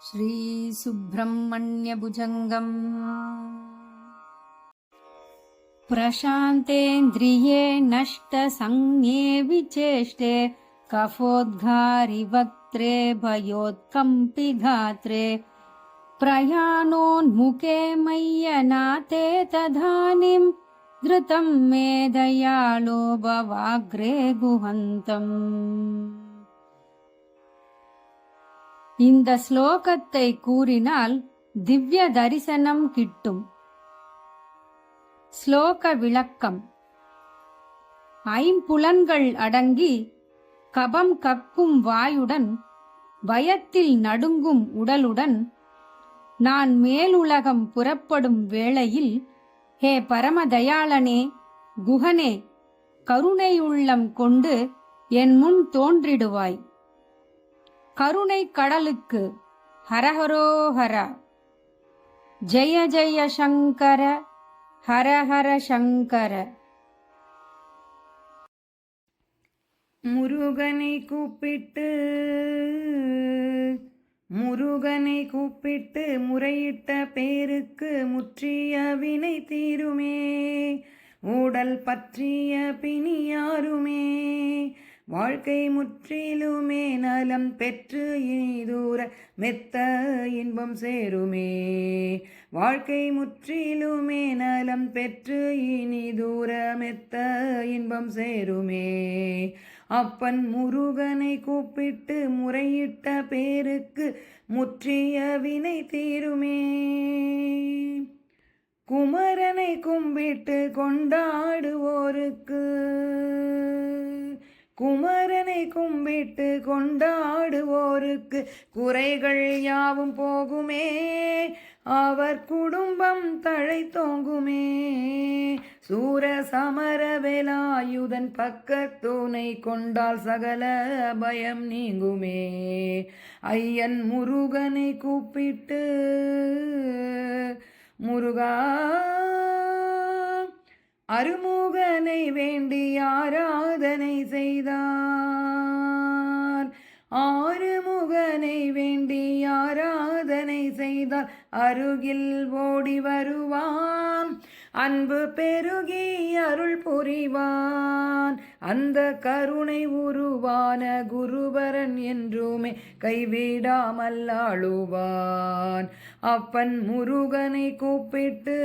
श्रीसुब्रह्मण्यभुजङ्गम् प्रशान्तेन्द्रिये नष्टसंज्ञे विचेष्टे कफोद्गारिवक्त्रे भयोत्कम्पिघात्रे प्रयाणोन्मुखे मय्यनाथे तदानीं धृतं मे दयालो भवाग्रे गुहन्तम्. இந்த ஸ்லோகத்தை கூறினால் திவ்ய தரிசனம் கிட்டும். ஸ்லோக விளக்கம். ஐம்புலன்கள் அடங்கி கபம் கக்கும் வாயுடன் பயத்தில் நடுங்கும் உடலுடன் நான் மேலுலகம் புறப்படும் வேளையில், ஹே பரமதயாளனே, குஹனே, கருணையுள்ளம் கொண்டு என் முன் தோன்றிடுவாய். கருணை கடலுக்கு ஹரஹரோஹர, ஜெய ஜெய சங்கர, ஹரஹர சங்கர. முருகனை கூப்பிட்டு முறையிட்ட பேருக்கு முற்றிய வினை தீருமே. ஊடல் பற்றிய பிணியாருமே. வாழ்க்கை முற்றிலுமே நலம் பெற்று இனி தூர மெத்த இன்பம் சேருமே. வாழ்க்கை முற்றிலுமே நலம் பெற்று இனி தூர மெத்த இன்பம் சேருமே. அப்பன் முருகனை கூப்பிட்டு முறையிட்ட பேருக்கு முற்றிய வினை தீருமே. குமரனை கும்பிட்டு கொண்டாடுவோருக்கு, குமரனை கும்பிட்டு கொண்டாடுவோருக்கு குறைகள் யாவும் போகுமே. அவர் குடும்பம் தழைத்தோங்குமே. சூர சமர வேலாயுதன் பக்கத்துணை கொண்டால் சகல பயம் நீங்குமே. ஐயன் முருகனை கூப்பிட்டு, முருகா அருமுகனை வேண்டி ஆராதனை செய்தார். ஆறுமுகனை வேண்டி ஆராதனை செய்தால் அருகில் ஓடி வருவான். அன்பு பெருகி அருள் புரிவான். அந்த கருணை உருவான குருபரன் என்றுமே கைவிடாமல் ஆளுவான். அப்பன் முருகனை கூப்பிட்டு